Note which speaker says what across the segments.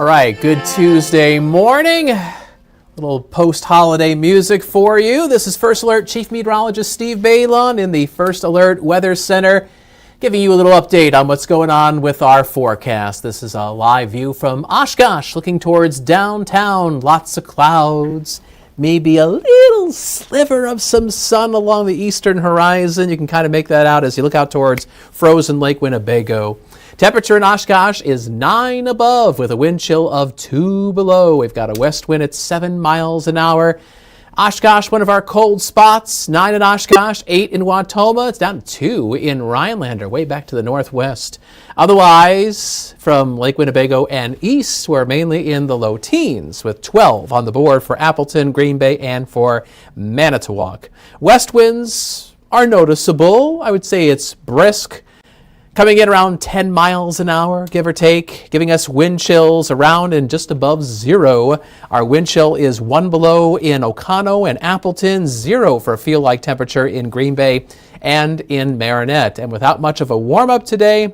Speaker 1: All right, good Tuesday morning. Little post-holiday music for you. This is First Alert Chief Meteorologist Steve Beylon in the First Alert Weather Center, giving you a little update on what's going on with our forecast. This is a live view from Oshkosh, looking towards downtown. Lots of clouds, maybe a little sliver of some sun along the eastern horizon. You can kind of make that out as you look out towards frozen Lake Winnebago. Temperature in Oshkosh is 9 above with a wind chill of 2 below. We've got a west wind at 7 miles an hour. Oshkosh, one of our cold spots, 9 in Oshkosh, 8 in Wautoma. It's down to 2 in Rhinelander, way back to the northwest. Otherwise, from Lake Winnebago and east, we're mainly in the low teens with 12 on the board for Appleton, Green Bay, and for Manitowoc. West winds are noticeable. I would say it's brisk, coming in around 10 miles an hour, give or take, giving us wind chills around and just above 0. Our wind chill is 1 below in Oconto and Appleton, 0 for a feel-like temperature in Green Bay and in Marinette. And without much of a warm-up today,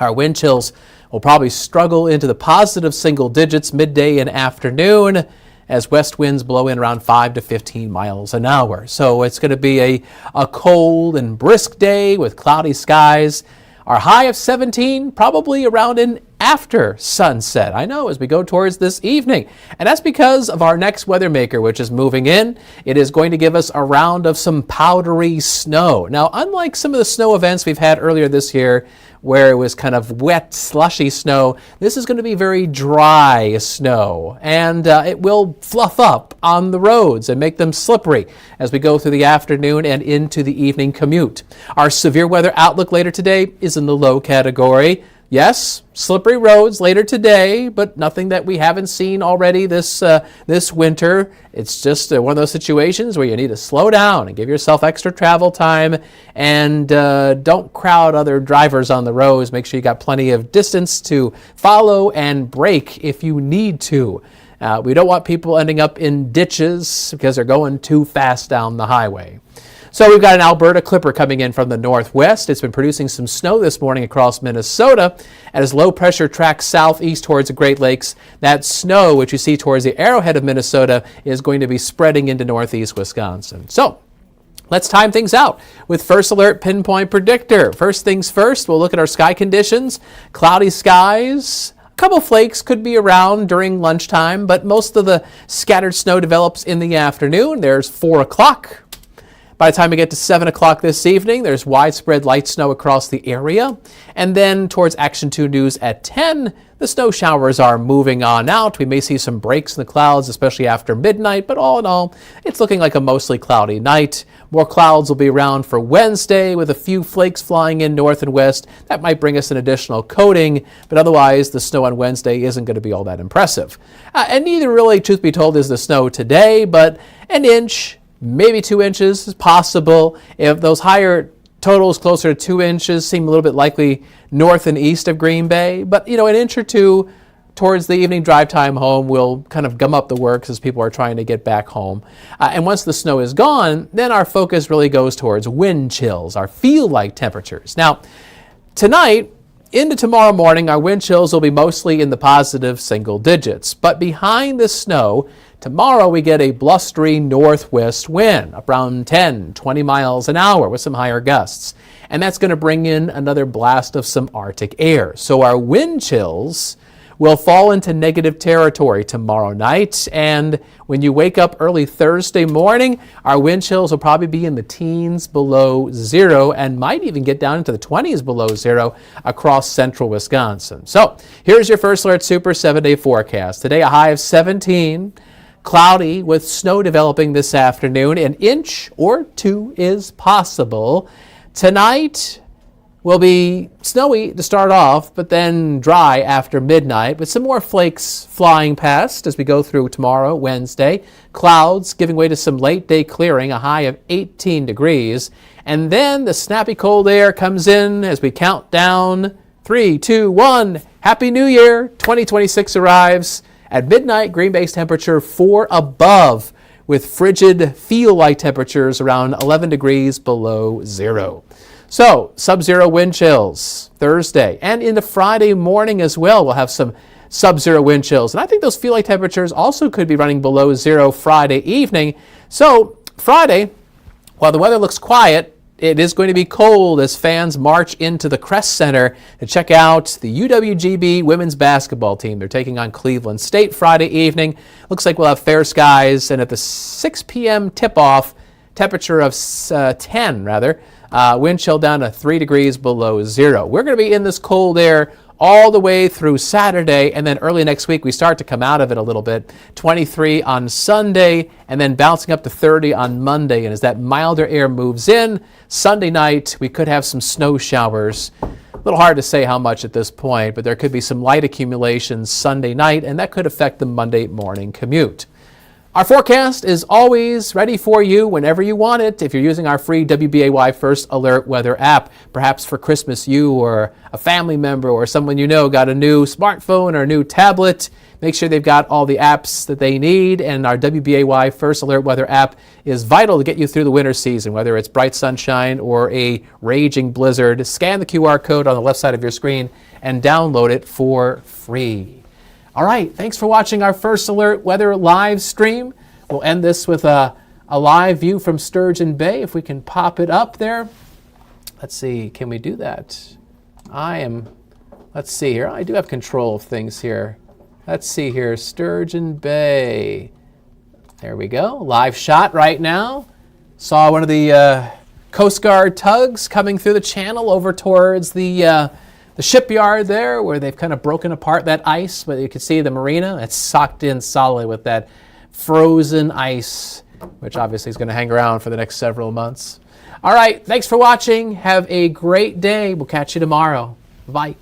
Speaker 1: our wind chills will probably struggle into the positive single digits midday and afternoon as west winds blow in around 5 to 15 miles an hour. So it's going to be a cold and brisk day with cloudy skies. Our high of 17, probably around an after sunset. I know, as we go towards this evening. And that's because of our next weather maker, which is moving in. It is going to give us a round of some powdery snow. Now, unlike some of the snow events we've had earlier this year, where it was kind of wet, slushy snow, this is going to be very dry snow, and it will fluff up on the roads and make them slippery as we go through the afternoon and into the evening commute. Our severe weather outlook later today is in the low category. Yes, slippery roads later today, but nothing that we haven't seen already this winter. It's just one of those situations where you need to slow down and give yourself extra travel time, and don't crowd other drivers on the roads. Make sure you got plenty of distance to follow and brake if you need to. We don't want people ending up in ditches because they're going too fast down the highway. So we've got an Alberta clipper coming in from the northwest. It's been producing some snow this morning across Minnesota. And as low pressure tracks southeast towards the Great Lakes, that snow, which you see towards the arrowhead of Minnesota, is going to be spreading into northeast Wisconsin. So let's time things out with First Alert Pinpoint Predictor. First things first, we'll look at our sky conditions. Cloudy skies. A couple flakes could be around during lunchtime, but most of the scattered snow develops in the afternoon. There's 4 o'clock. By the time we get to 7 o'clock this evening, there's widespread light snow across the area. And then towards Action 2 News at 10, the snow showers are moving on out. We may see some breaks in the clouds, especially after midnight, but all in all, it's looking like a mostly cloudy night. More clouds will be around for Wednesday with a few flakes flying in north and west. That might bring us an additional coating, but otherwise the snow on Wednesday isn't going to be all that impressive. And neither really, truth be told, is the snow today, but an inch, maybe 2 inches is possible. If those higher totals closer to 2 inches seem a little bit likely north and east of Green Bay, but an inch or two towards the evening drive time home will kind of gum up the works as people are trying to get back home. And once the snow is gone, then our focus really goes towards wind chills, our feel-like temperatures. Now, tonight into tomorrow morning, our wind chills will be mostly in the positive single digits. But behind the snow, tomorrow we get a blustery northwest wind, around 10, 20 miles an hour with some higher gusts. And that's going to bring in another blast of some Arctic air. So our wind chills will fall into negative territory tomorrow night. And when you wake up early Thursday morning, our wind chills will probably be in the teens below 0 and might even get down into the 20s below 0 across central Wisconsin. So here's your First Alert Super 7-day forecast. Today a high of 17. Cloudy with snow developing this afternoon. An inch or 2 is possible. Tonight will be snowy to start off, but then dry after midnight with some more flakes flying past as we go through tomorrow, Wednesday. Clouds giving way to some late day clearing, a high of 18 degrees. And then the snappy cold air comes in as we count down 3, 2, 1. Happy New Year. 2026 arrives. At midnight, Green Bay's temperature 4 above with frigid feel-like temperatures around 11 degrees below 0. So, sub-zero wind chills Thursday and into Friday morning as well. We'll have some sub-zero wind chills. And I think those feel-like temperatures also could be running below zero Friday evening. So, Friday, while the weather looks quiet, it is going to be cold as fans march into the Crest Center to check out the UWGB women's basketball team. They're taking on Cleveland State Friday evening. Looks like we'll have fair skies, and at the 6 p.m. tip-off, temperature of 10, wind chill down to 3 degrees below zero. We're going to be in this cold air all the way through Saturday, and then early next week we start to come out of it a little bit. 23 on Sunday, and then bouncing up to 30 on Monday. And as that milder air moves in, Sunday night we could have some snow showers. A little hard to say how much at this point, but there could be some light accumulations Sunday night, and that could affect the Monday morning commute. Our forecast is always ready for you whenever you want it if you're using our free WBAY First Alert Weather app. Perhaps for Christmas you or a family member or someone you know got a new smartphone or a new tablet. Make sure they've got all the apps that they need, and our WBAY First Alert Weather app is vital to get you through the winter season, whether it's bright sunshine or a raging blizzard. Scan the QR code on the left side of your screen and download it for free. All right, thanks for watching our First Alert Weather live stream. We'll end this with a live view from Sturgeon Bay, if we can pop it up there. Let's see, can we do that? Let's see here. I do have control of things here. Let's see here, Sturgeon Bay. There we go, live shot right now. Saw one of the Coast Guard tugs coming through the channel over towards the shipyard there, where they've kind of broken apart that ice, but you can see the marina. It's socked in solidly with that frozen ice, which obviously is going to hang around for the next several months. All right, thanks for watching. Have a great day. We'll catch you tomorrow. Bye.